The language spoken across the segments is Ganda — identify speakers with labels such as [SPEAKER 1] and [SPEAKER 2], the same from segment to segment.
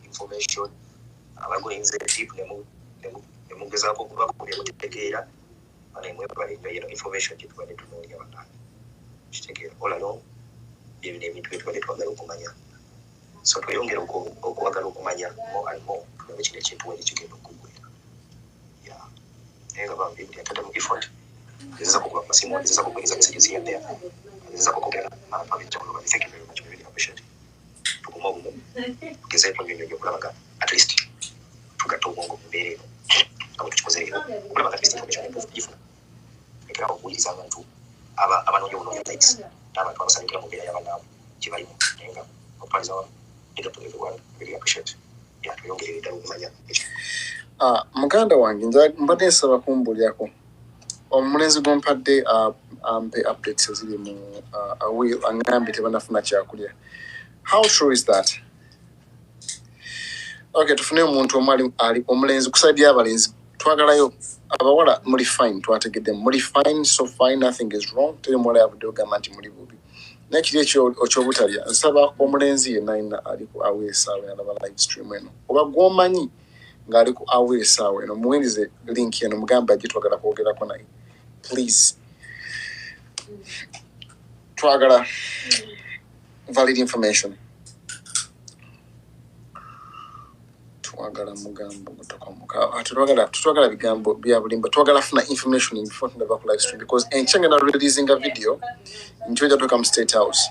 [SPEAKER 1] information abagoyinze tip nemugezako okuba kutegeera information gye tubadde tunoonya bannange kitegeera all along byebino ebintu bye tubadde twagala okumanya so tweyongera okwagala okumanya more and more tulabe kino ekintu wali kigenda okuggwera naye nga bambi buli atadde mu effort gezezako okuba ku masimu gezezako okuweereza messages here and there gezezako okwogera ab'enjawulo thank you very much we really appreciate it tukume obumu tugezeeko nnyonnyo okulabaga at least tugatta obwongo mu mbeera eno nga tukikozeeko okulaba at least information ifuna ekera okuwuliriza abantu abanoonya obunoonya likes n'abantu abasanyukira mu mbeera y'abanaabo gye balimu naye nga okutwaliza wamu big up to everyone really appreciate tweyongerere ddala okumanya
[SPEAKER 2] muganda wange mbadde nsaba kumbulyako omulenzi gwompadde ampe updates eziri mu awil angambye tebanafuna kyakulya. How true is that? Okay, tufune omuntu omwali ali omulenzi kusaidia abalenzi twagalayo abawala muri fine twategedde muri fine so fine nothing is wrong tuli mwala yabudogamba nti muri bubi nekiri ekyo okyobutalya nsaba omulenzi yenna ali ku awesaawe alaba live stream eno oba gwomanyi ng'ali ku awesaawe eno muwindize link eno mugamba ajje twagala kwogerako naye please twagala valid information twagala mugambo gutokomuka twagala bigambo bya bulimba twagala funa information before tunava ku live stream because enchenga na releasing a video njoja to come State House.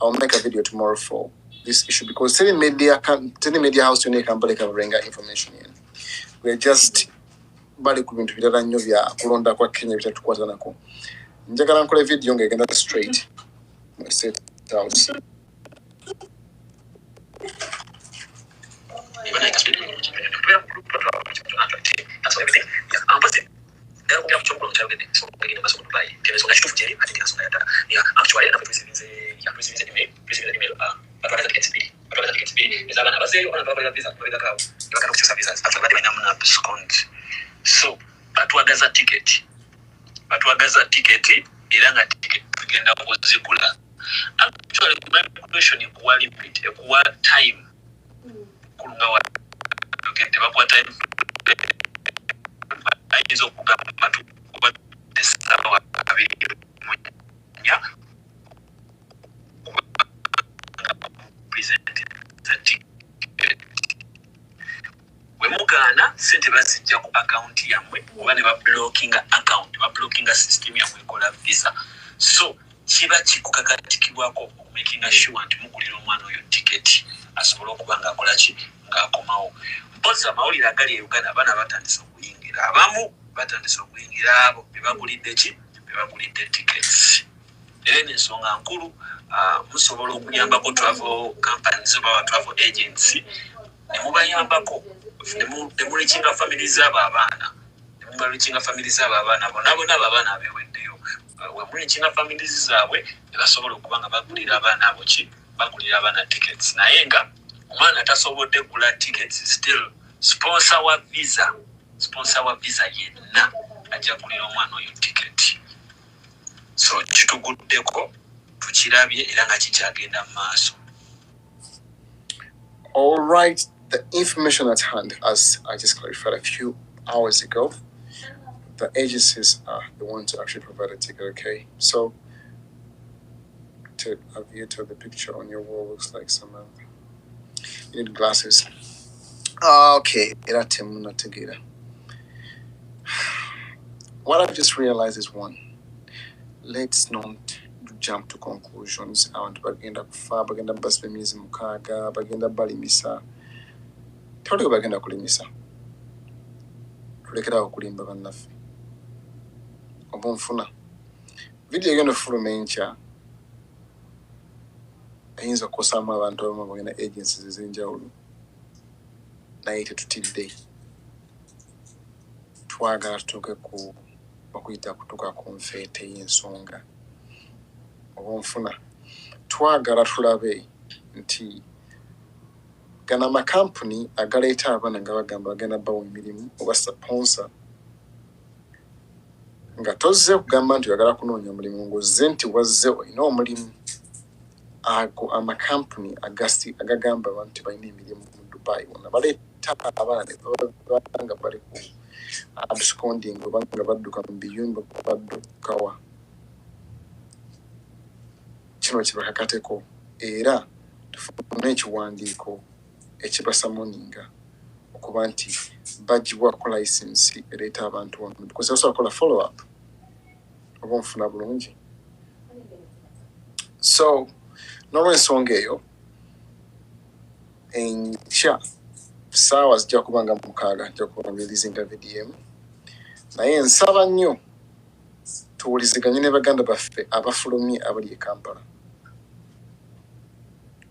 [SPEAKER 2] I'll make a video tomorrow for this issue because telling media house to make bring information in. We're just bali ku bintu birala nnyo bya kulonda kwa Kenya bitatukwata nako njagala nkole video ngegenda straight mu State House.
[SPEAKER 1] So batwagaza ticket era nga ticket tugenda kuzigula actually migration ekuwa limit ekuwa time kulunga wa tugende bakwa time aizo okugamba tukuba tesawa abiri munya present the ticket wemugana sente bazijja ku account yamwe oba ne bablockinga account bablockinga system yamwe ekola visa so kiba kikukakatikibwako making sure nti mugulira omwana oyo ticket asobola okuba nga akola ki ng'akomawo mpozi amawulire agali e Uganda abaana batandise okuyingira abamu batandise okuyingira abo bebagulidde tickets era n'ensonga nkulu musobola okuyambako travel companies oba travel agency ne mubayambako nemulikinga family z'abo abaana bonna abo abaana abeweddeyo wemulikinga family zaabwe ne basobola okuba nga bagulira abaana abo bagulira abaana tickets naye nga omwana tasobodde kugula tickets still sponsor wa visa yenna ajja kulira omwana oyo ticket so kituguddeko tukirabye era nga kikyagenda mu maaso.
[SPEAKER 2] All right, the information at hand, as I just clarified a few hours ago, the agencies are the ones to actually provide a ticket, okay? So, to Aviator, the picture on your wall looks like some, you need glasses. Okay, what I've just realized is one, let's not jump to conclusions. Abantu bagenda kufa bagenda basbe miezi mukaga bagenda balimisa tole bagenda kulimisa tulekera okulimba bannaffe obunfuna video egenda fuluma enkya ayinza kukosamu abantu abamu bagenda agencies ez'enjawulo naye tetutidde twagala tutuuke ku bakuyita kutuuka ku nfeete y'ensonga obunfuna twagala tulabe nti gana amakampuni agaleeta abaana nga bagamba bagenda bawa emirimu oba sponsor nga tozze kugamba nti oyagala kunoonya omulimu ng'ozze nti wazze olina omulimu ago amakampuni agagamba abantu balina emirimu mu Dubai wonna baleeta abaana ne babanga bali ku absconding oba nga badduka mu biyumba baddukawa. Kino kibakakateko era tufune ekiwandiiko ekibasamoninga okuba nti bagibwako license ereeta abantu wano because osobola kola follow up oba nfuna bulungi. So n'olw'ensonga eyo enkya saawa zijja kuba nga 6 nja kuba releasinga VDM naye nsaba nnyo tuwuliziganye ne baganda baffe abafulumye abali e Kampala.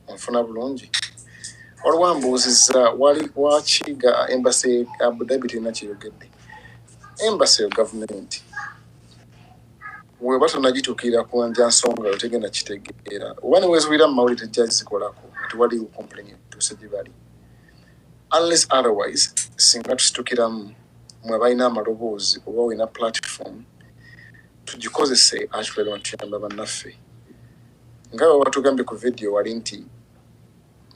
[SPEAKER 2] Onfuna bulungi olwambuuzizza wali wakiga embassy Abu Dhabi terina kyeyogedde. Embassy ya gavumenti weba tonagituukirira ku nja nsonga otegenda kitegeera oba ne weezuulira mu mawulire tejja zikolako nti waliwo complain tuuse gye bali unless otherwise singa tusitukiramu mwe balina amaloboozi oba weina platform tugikozese akitwala batuyamba bannaffe nga bwe batugambye ku video wali nti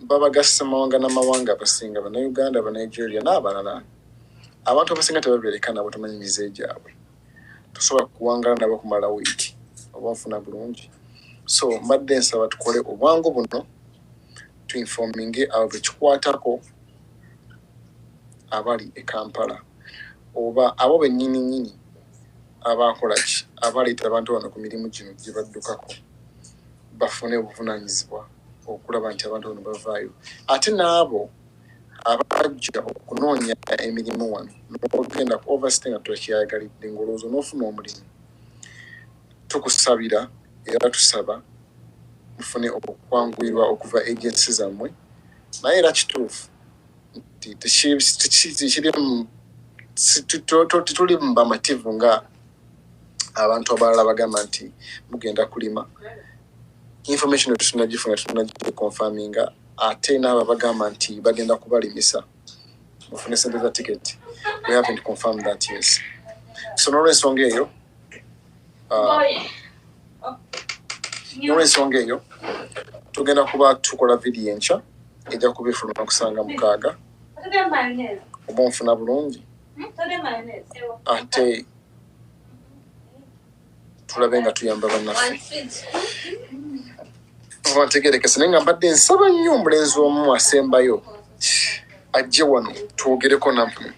[SPEAKER 2] babagasa mawanga n'amawanga abasinga Bannayuganda Bannaigeria n'abalala abantu abasinga tebabeereka nabo tumanyi mize gyabwe tusobola kuwangala nabo kumala wiiki oba nfuna bulungi. So mbadde nsaba tukole obwangu buno tuinforminge abo bekikwatako abali e Kampala oba abo bennyini abakola ki abaleeta abantu bano ku mirimu gino gye baddukako bafune obuvunaanyizibwa okulaba nti abantu bano bavaayo ate n'abo abajja okunoonya emirimu wano n'ogenda ku overstay nga twekyayagalidde ng'olowooza n'ofuna omulimu tukusabira era tusaba mufune okwanguyirwa okuva agency zammwe naye era kituufu nti tituli bamativu nga abantu abalala bagamba nti mugenda kulima information tunagifuna tunagikonfaminga ate n'abo bagamba nti bagenda kubalimisa mufune sente za ticket. We haven't confirmed that, yes. So n'olw'ensonga eyo tugenda kuba tukola video enkya ejja kubifuluma kusanga 6 oba nfuna bulungi ate tulabe nga tuyamba bannaffe obategerekese naye nga mbadde nsaba nnyo omulenzi omu asembayo ajje wano twogereko nammwe.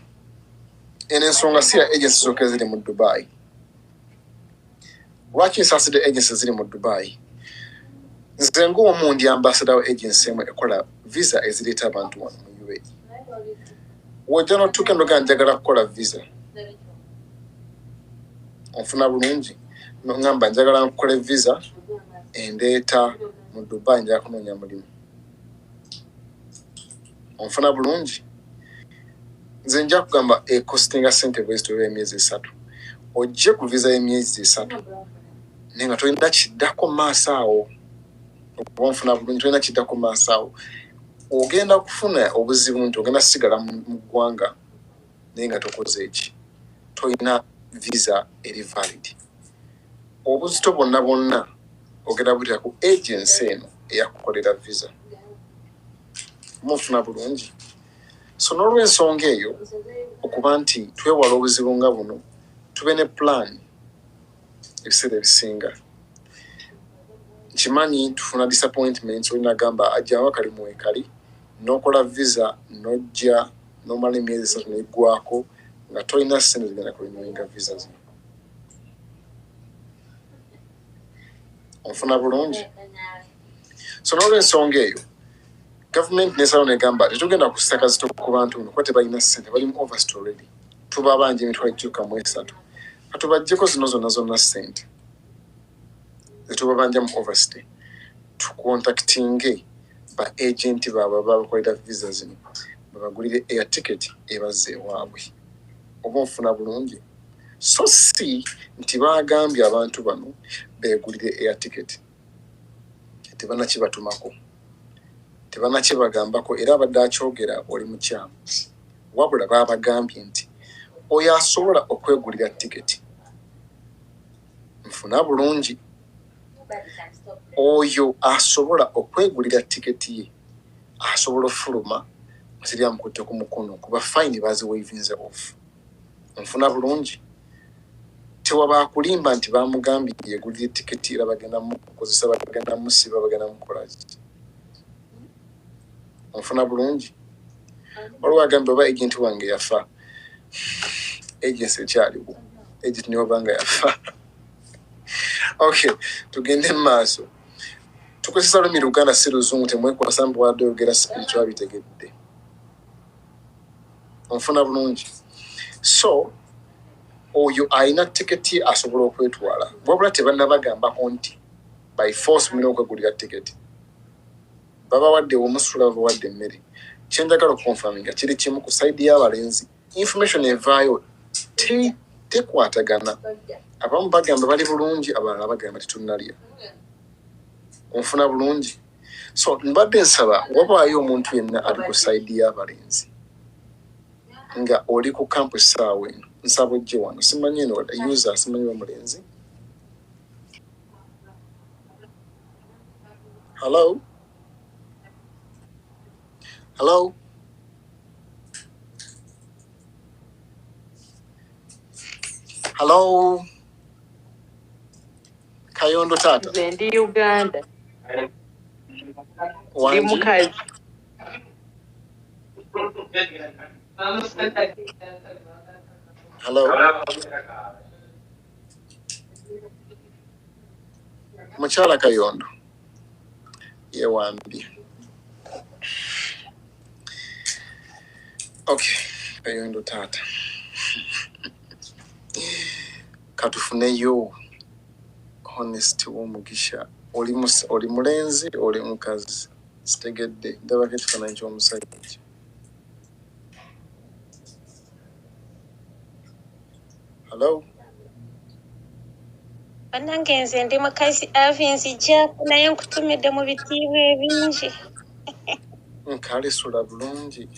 [SPEAKER 2] Eno ensonga si ya agency zokka eziri mu Dubai. Lwaki nsaasidde agency ziri mu Dubai? Nze ng'omu ndi ambassador wa agency emu ekola visa ezireeta abantu wano mu UAE. Wojja n'otuuka endoga njagala kukola visa onfuna bulungi ngamba njagala nkukola visa endeeta mu Dubai njagala kunoonya mulimu onfuna bulungi nze nja kugamba ekostinga ssente bwezitolera emyezi 3 ojje ku visa y'emyezi 3 naye nga tolina kiddako maaso awo oba nfuna bulungi tolina kiddako maaso awo ogenda kufuna obuzibu nti ogenda sigala mu ggwanga naye nga tokoze eki tolina visa eri valid obuzito bonna ogenda butera ku agency eno eyakukolera visa mufuna bulungi. So n'olw'ensonga eyo okuba nti twewala obuzibu nga buno tube ne plan ebiseera ebisinga nkimanyi tufuna disappointments olina gamba ajjawo akali muwekali n'okola visa n'ojja n'omala emyezi 3 n'eggwako nga tolina ssente zigenda kulinyuinga visa zino onfuna bulungi. So n'olw'ensonga eyo government nesalo negamba tetugenda kussa kazito ku bantu kuba tebalina ssente bali mu overstay already tuba bangi emitwalo egikyuka mu 3 katubaggyeko zino zonna ssente zetuba banja mu overstay tukontaktinge ba agenti baabwe babakolera visa zino babagulire air ticket ebazze ewaabwe oba nfuna bulungi. So si nti bagambye abantu bano beegulire air ticket tebanakibatumako tebanakibagambako era abadde akyogera oli mukyamu wabula babagambye nti oyo asobola okwegulira tiketi nfuna bulungi oyo asobola okwegulira tiketi ye asobola ofuluma siriya mukutte ku mukono kuba fine baziwaivinze off. Nfuna bulungi tewaba kulimba nti bamugambye yegulira tiketi era bagenda mukozesa bagenda musiba bagenda mukola ki. Nfuna bulungi waliwo agambye oba agenti wange yafa. Agency ekyaliwo agent niwo banga yafa. Okay, tugende mu maaso. Tukozesa lumi Luganda si Luzungu temwekwasa mbu wadde oyogera spiritual bitegedde. Onfuna bulungi. So oyo ayina tiketi asobola okwetwala. Wabula tebannabagambako nti by force mulina okwegulira tiketi. Baba wadde omusula baba wadde emmere. Kyenjagala okunfaminga kiri kimu ku saidi y'abalenzi. Information evaayo tekwatagana. Abamu bagamba bali bulungi abalala bagamba tetunnalya. Onfuna bulungi. So mbadde nsaba wabaayo omuntu yenna ali ku saidi y'abalenzi nga oli ku kampu essaawa eno nsaba ojje wano simanyi eno user simanyi omulenzi. Hello? Hello? Hello? Kayondo tata.
[SPEAKER 3] Ndi Uganda.
[SPEAKER 2] Wanji?
[SPEAKER 3] Ndi mukazi.
[SPEAKER 2] Hello? Mukyala Kayondo. Yewambye. Okay, Kayondo tata. Katufuneyo honesty w'omugisha. Oli mulenzi oli mukazi. Sitegedde ndabako ekifaananyi ky'omusajja. Hello?
[SPEAKER 4] Bannange nze ndi mukazi Aviator naye nkutumidde mu bitiibwa ebingi.
[SPEAKER 2] Nkale sula bulungi.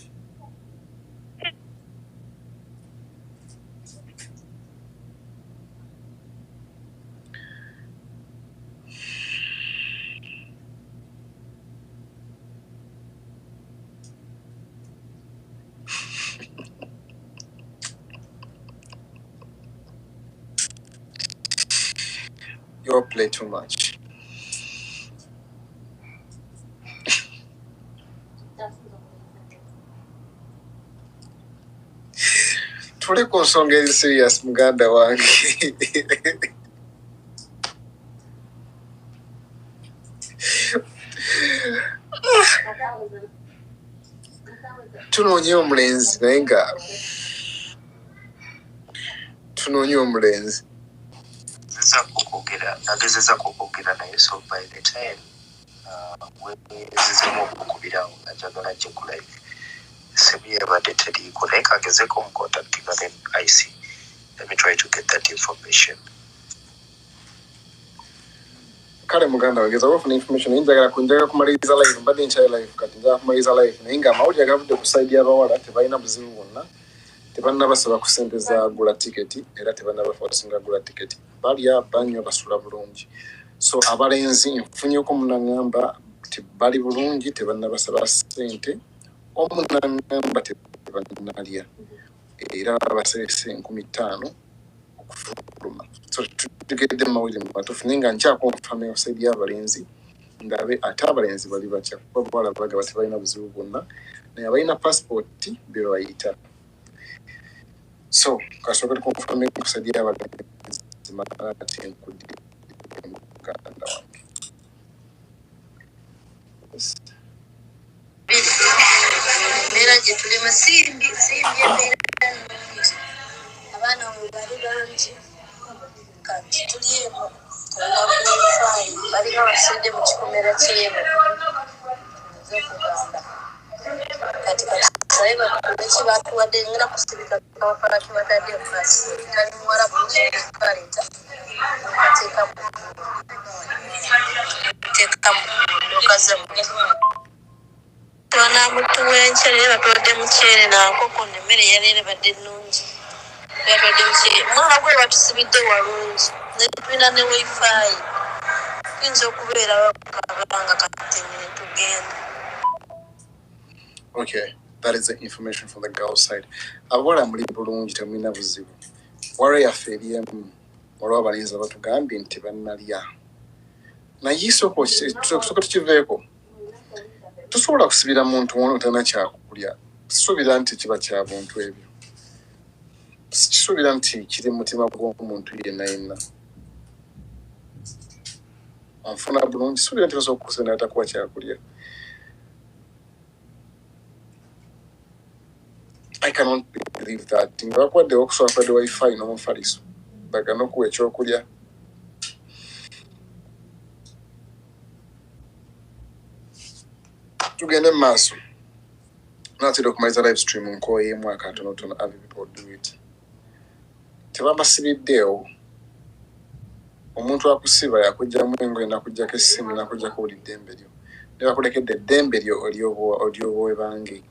[SPEAKER 2] You play too much. Tuli ku nsonga eri serious muganda wange. Tunoonye omulenzi naye nga tunoonye omulenzi.
[SPEAKER 1] Nagezeza kukwogera naye so by the time wezizemu okukubirawo ajagala ajje ku live simu yabadde teriiko naye kagezeko omukontaktinga ne IC. Let me try to get that information.
[SPEAKER 2] Kale muganda wange gezaako ofuna information njagala kumaliriza live mbadde nkyayo live kati njagala kumaliriza live naye nga amawulire agavudde ku saidi y'abawala tebalina buzibu bwonna. Tebannabasaba ku ssente za gula tiketi era tebannabafosinga gula tiketi. Balya banywa basula bulungi. So abalenzi nfunyeko munangamba tebali bulungi tebannabasaba ssente. Omunangamba tebannalya era baseese 5,000 okufuluma. So tugedde mawulire matuufu naye nga nkyakonfirma saidi y'abalenzi ndabe ate abalenzi bali batya kuba bawala bagaba tebalina buzibu bwonna naye abalina passport be bayita. So kasooka tukonfirme ku saidi y'abalenzi ati nkudde muganda wange.
[SPEAKER 5] Embeera gye tulimu simbi embeera nnungi. Abaana bwe bali bangi kati tuli eno tulina kulifaayi balinga basidde mu kikomera ky'eno nze kugamba kati saye bakube kibatuwadde ngera kusibika kawapala kibatadde mukasi tali muwala bulungi kaleeta ateekamu okaza twanamutuwa enkyere batuwadde mukyere nankoko nemmere yaleere badde nnungi batuwadde mukyere mwana gwe batusibidde walungi netulina ne wifi Tuyinza okubeera bakabanga kati tugenda.
[SPEAKER 2] Okay, that is the information from the girl's side. Abawala muli bulungi temulina buzibu. Wari yaffe eri emu olwa abalenzi batugambye nti bannalya. Naye isoko tukiveeko. Tusobola kusibira muntu ono tana kyakulya. Tusuubira nti kiba kya buntu ebyo. Kisuubira nti kiri mu mutima gw'omuntu yenna yenna. Anfuna bulungi suubira nti basobola okukusibira atakuwa kyakulya. I cannot believe that. Ngakwadde okusoma kwa Wi-Fi n'omufaliso. Bagana okuwa ekyokulya. Tugende mu maaso. Natera okumaliza live stream nkoye mwaka tonotono other people do it. Tebambasibiddeewo. Omuntu akusiba yakujjamu engoye nakujjako essimu nakujjako buli ddembe lyo. Ne bakulekedde eddembe lyo olyobowe bange.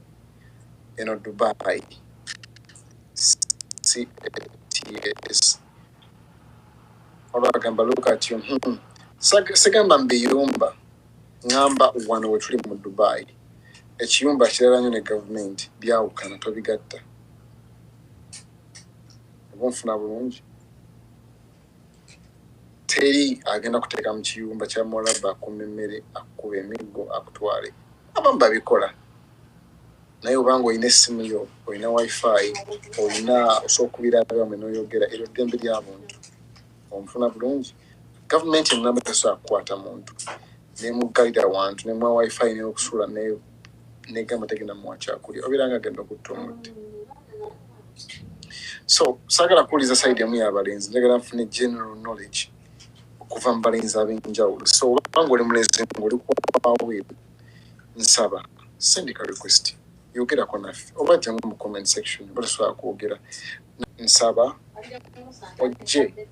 [SPEAKER 2] Eno Dubai. CATS. Olwagamba look at you. Segamba mbiyumba. Ngamba wano we tuli mu Dubai. Ekiyumba kirala nnyo ne gavumenti byawukana tobigatta. Obunfuna bulungi. Teri agenda kuteeka mu kiyumba kya Mwalaba akuma emmere akuba emiggo akutwale. Abamu babikola. Naye obanga olina essimu yo, olina Wi-Fi, olina osobola okubiraba n'oyogera eryo ddembe ly'abantu. Omufuna bulungi. Gavumenti ennamba tesobola kukwata muntu. Nemuggalira wantu nemwa Wi-Fi n'okusula negamba tegenda muwa kyakulya. Obiranga agenda okutta omuti. So, saagala kuwuliza side emu y'abalenzi. Njagala nfune general knowledge okuva mu balenzi ab'enjawulo. So, obanga oli mulenzi ng'oli kwaweeru, nsaba sendika request. Yogerako naffe. Oba jjangu mu comment section. Batasobola kwogera. Nsaba ojje.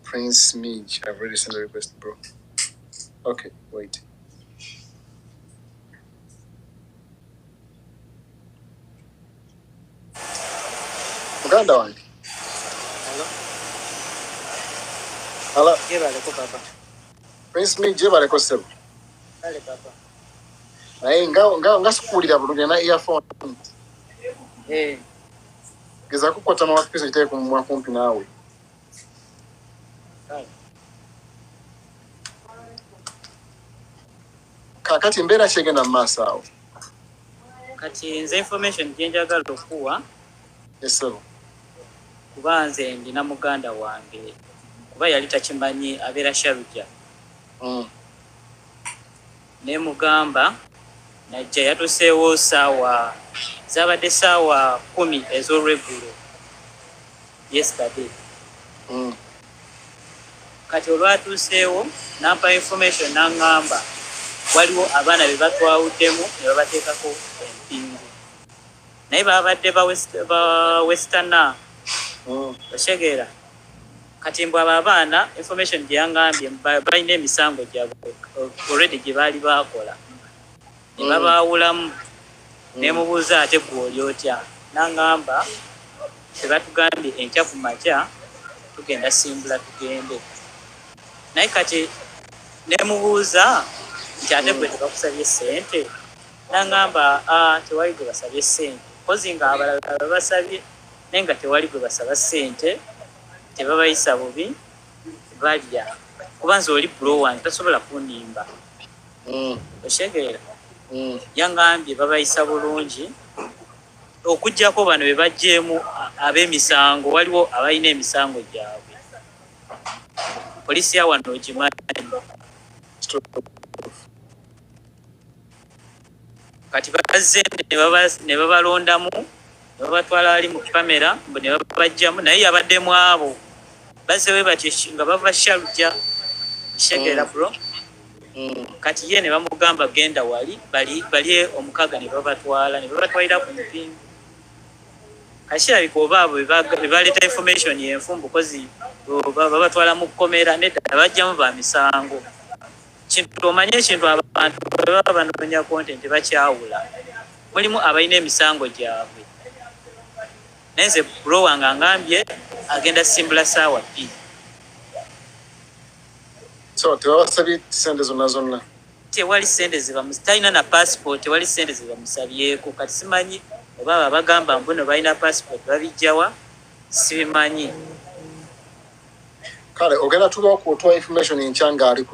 [SPEAKER 2] Prince Midge, I've already sent a request, bro. Okay, wait. Muganda wange. Hello.
[SPEAKER 3] Yebaleko papa.
[SPEAKER 2] Prince Midge yebaleko sebo.
[SPEAKER 3] Kale papa.
[SPEAKER 2] Naye nga sikuwulira bulungi na earphone. Gezaako kukwata mawapisa kiteeke kumumwa kumpi naawe. Kakati mbeera ki egenda mu maaso awo?
[SPEAKER 3] Kati nze information gye njagala okuwa.
[SPEAKER 2] Yes, sir.
[SPEAKER 3] Kuba nze ndina muganda wange. Kuba yali takimanyi abeera Sharujja. Ne mugamba najja yatuseewo zabadde saawa 10 ez'olweggulo. Yesterday. Kati olwatuuseewo nampa information n'angamba waliwo abaana be batwawuddemu ne babateekako empingu. Naye babadde ba Westerner. Bashegeera. Kati mbw abo abaana information gye yangambye balina emisango gyabwe already gye baali baakola. Ne babaawulamu. Ne mubuuza ate gwe oli otya. N'angamba tebatugambye enkya ku makya tugenda simbula tugende. Naye kati ne mubuuza nti ate gwe tebakusabye ssente. N'angamba tewali gwe basabye ssente. Kozi nga abalala babasabye naye nga tewali gwe basaba ssente. Tebabayisa bubi balya. Kuba nze oli bro wange tasobola kunimba. Oshegeera. Yangambye babayisa bulungi. Okujjako bano be bajjeemu ab'emisango waliwo abalina emisango gyabwe. Polisi ya wano ogimanyi. Kati bazze ne babalondamu ne babatwala ali mu kamera ne babajjamu naye yabaddemu abo. Bazze we batyo nga bava Sharujja. Shegeera bro. Kati ye ne bamugamba genda wali bali omukaga ne babatwalira ku mpingu. Kashirabika oba abo be baleeta information yenfumbu kozi babatwala mu kkomera nedda bajjamu ba misango. Kintu omanye ekintu abantu baba banoonya content bakyawula. Mulimu abalina emisango gyabwe. Nenze bro wange angambye agenda simbula saawa 2.
[SPEAKER 2] So tewasabye sente zonna
[SPEAKER 3] tewali sente talina na passport, tewali sente zibamusabyeko. Kati simanyi oba bagamba mbuno balina passport babijjawa, sibimanyi.
[SPEAKER 2] Kale ogenda tuba okutuwa information enkyanga ali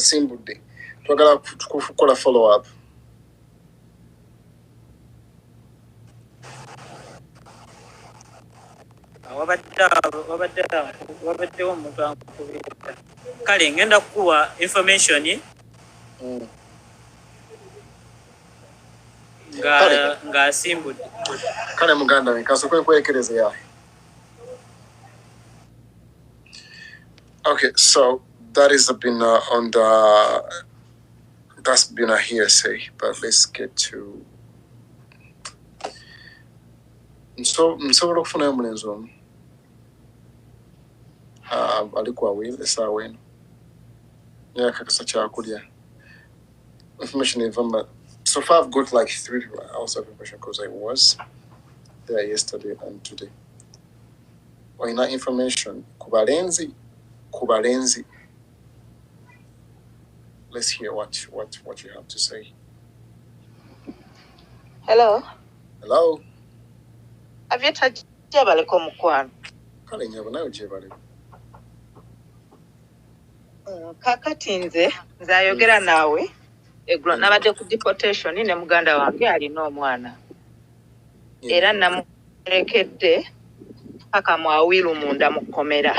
[SPEAKER 2] simbudde twagala kukola follow up.
[SPEAKER 3] wabaddewo omuntu ankubira. Kale ngenda kukuwa information nga asimbudde.
[SPEAKER 2] Kale muganda we kasokwe nkwekereze yawe. Okay, so that is been on the that's been a hearsay, but let's get to nsobola okufuna omulenzi omu alikuwa wile essaawa eno yakakasa kyakulya information eva. So far I've got like 3 hours of information because I was there yesterday and today. Oina information kubalenzi. Let's hear what you have to say.
[SPEAKER 5] Hello. Aviator jebale ko mukwano.
[SPEAKER 2] Kale nyabo nayo jebale.
[SPEAKER 5] Kakati nze ayogera nawe eglo nabadde ku deportation ne muganda wange alina omwana. Era namulekedde paka mwawiru munda mukomera.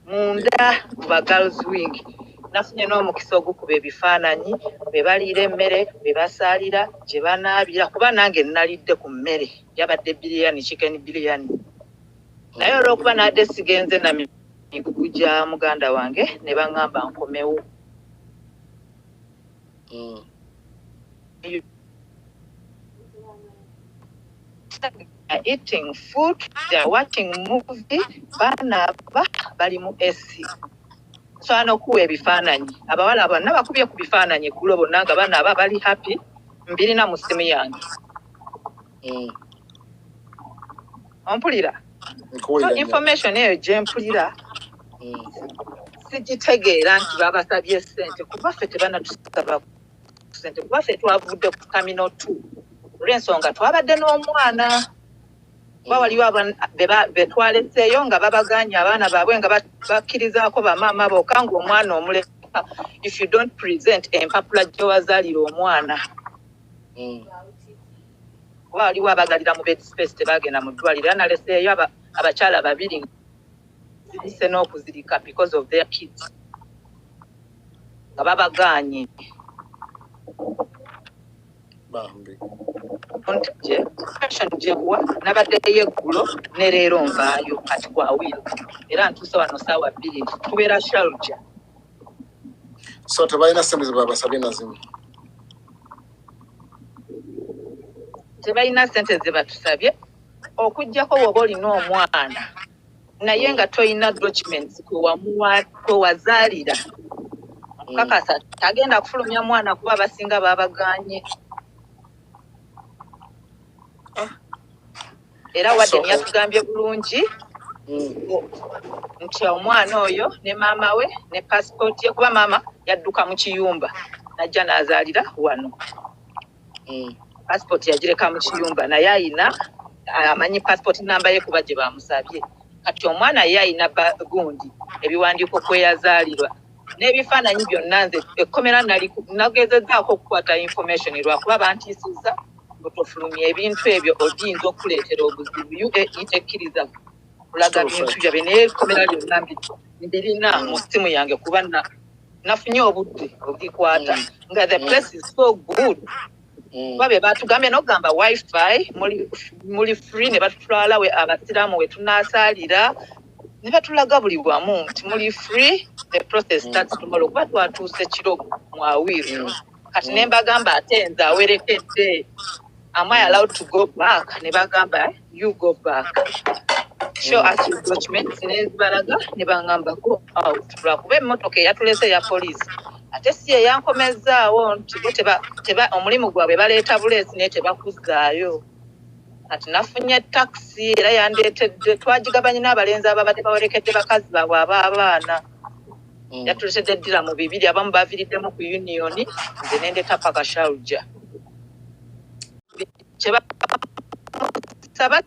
[SPEAKER 5] Munda ba girls wing. Nafunye n'omukisa ogukuba ebifaananyi be baliira emmere be basaalira gye banaabira kuba nange nalidde ku mmere yabadde biriyani chicken biriyani naye olw'okuba nadde sigenze na migugu gya muganda wange ne baŋŋamba nkomewo. Eating food, they are watching movie, bana bali mu AC. So anokuwa ebifaananyi abawala bonna bakubye ku bifaananyi eggulo bonna nga bana bali happy mbirina mu simu yange. Ompulira? So information eyo gye mpulira sigitegeera nti babasabye ssente kuba ffe tebanatusaba ssente kuba ffe twavudde ku Terminal 2 olw'ensonga twabadde n'omwana kuba waliwo be twaleseeyo nga babaganye abaana baabwe nga bakkirizaako bamaama bokka ng'omwana omuleka if you don't present empapula gye wazaalira omwana. Kuba waliwo abagalira mu bed space tebagenda mu ddwaliro era naleseeyo abakyala 2 zibise n'okuzirika because of their kids nga babaganye. Gyewa nabaddeyo eggulo ne leero nvaayo kati kwawiro era ntuuse wano ssaawa 2 tubeera Sharjah.
[SPEAKER 2] So tebalina ssente ze babasabye nazimu?
[SPEAKER 5] Tebalina ssente ze batusabye okuggyako bw'oba olina omwana naye nga toyina documents kwe wazaalira kakasa tagenda kufulumya mwana kuba abasinga babaganye. Era wadde yatugambye bulungi nti omwana oyo ne maama we ne passport ye kuba maama yadduka mu kiyumba najja n'azaalira wano. Passport yagireka mu kiyumba naye ayina amanyi passport namba ye kuba gye bamusabye. Kati omwana ye ayina gundi ebiwandiiko kwe yazaalirwa n'ebifaananyi byonna nze ekkomera nagezezzaako okukwata information lwakuba bantiisizza otofulumya ebintu ebyo oyinza okuleetera obuzibu UAE tekkiriza kulaga bintu byabe naye ekkomera lyonna mbirina mu ssimu yange kuba nafunye obudde obugikwata nga the place is so good. Kuba be batugambye n'okugamba wifi muli free ne batutwala we abasiraamu we tunaasaalira ne batulaga buli wamu nti muli free. The process starts tomorrow. Kuba twatuuse kiro mwawiru kati ne mbagamba ate nze awerekedde. Am I allowed to go back? Ne bagamba you go back. Show us your documents. Ne balaga ne bangamba go out. Lwakuba emmotoka eyatulese ya police ate si eyankomezzaawo nti bo teba omulimu gwabwe baleeta buleesi naye tebakuzaayo. Kati nafunye taxi era yandeetedde twagigabanye n'abalenzi ababadde bawerekedde bakazi baabwe ab'abaana. Yatuletedde eddira mu bibiri abamu baaviriddemu ku union nze nendeta paka Sharjah. Kye basaba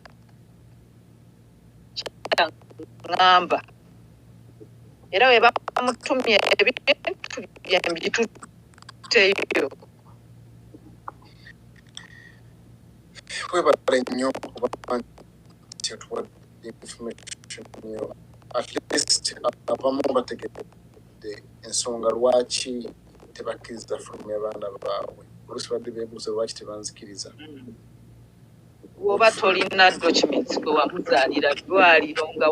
[SPEAKER 5] ngamba era we bamutumye ebintu byembituteyo
[SPEAKER 2] webale nnyo okuba nti otuwadde information yo at least abamu bategedde ensonga lwaki tebakkiriza from abaana baabwe oluusi badde beebuuza lwaki tebanzikiriza
[SPEAKER 5] woba tolina documents gwe wamuzaalira ddwaliro nga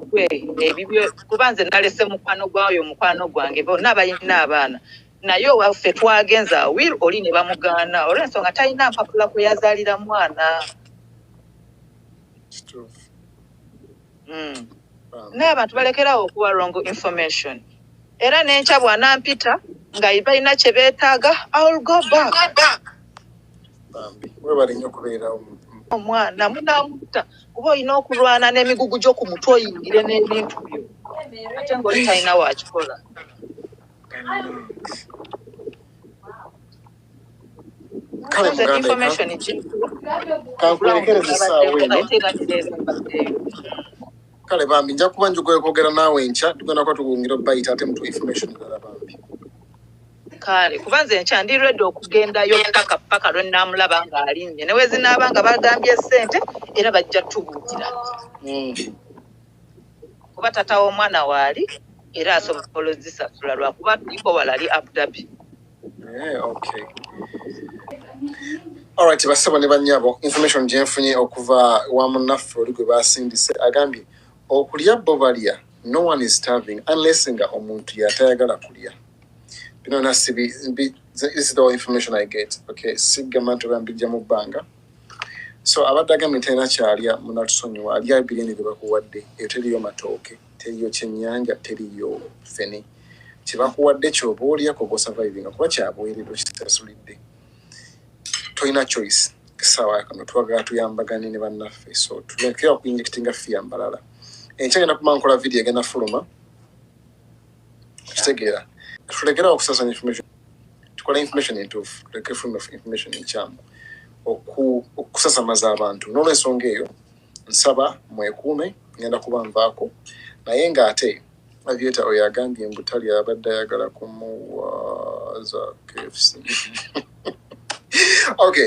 [SPEAKER 5] gwe ebibyo kuba nze nalese mukwano gwayo mukwano gwange bonna balina abaana naye owaffe twagenza will oli ne bamugaana olw'ensonga talina mpapula kwe yazaalira mwana n'abantu balekerawo okuwa wrong information era n'enkya bw'anampita nga balina kye beetaaga I'll go back
[SPEAKER 2] webale nnyo okubeerawo
[SPEAKER 5] omwana munamutta kuba olina okulwana n'emigugu gyo ku mutwe oyingire n'ebintu byo ate ng'oli talina wakikola
[SPEAKER 2] kale muganda kankulekereza essaawa eno kale bambi nja kuba njugoye kwogera naawe enkya tugenda kuba tugungira obayita ate mutu information endala bambi
[SPEAKER 5] kale kuba nze enkya ndi ready okugendayo paka lwe nnaamulaba ng'alinnye ne wezinaaba nga bagambye ssente era bajja tubuukira kuba tata w'omwana waali era asobola ozisasula lwakuba tuliko walali Abu Dhabi.
[SPEAKER 2] Okay. Alright, basaba ne bannyabo information gye nfunye okuva wa munnaffe oli gwe baasindise agambye okulya bo balya no one is starving unless nga omuntu yatayagala kulya. Bino nasibi this is the information I get. Okay, sigama tubambijja mu bbanga. So abadde agambye tena kyalya munatusonyiwa alya ebireni bye bakuwadde eyo teriyo matooke teriyo kyennyanja teriyo fene kye bakuwadde kyoba olyako gosurviving kuba kyabweredde kisasulidde tolina choice essaawa kano twagala tuyambagane ne bannaffe so tulekera okuyinjekitinga ffiya mbalala enkya genda kuba nkola video egenda fuluma kitegeera tulekera okusasanya information tukola information entuufu tuleke fuluma information enkyamu okusasamaza abantu n'olwensonga eyo nsaba mwekuume ngenda kuba nvaako naye ng'ate Aviator oyo agambye mbu tali abadde ayagala kumuwaza KFC. Okay.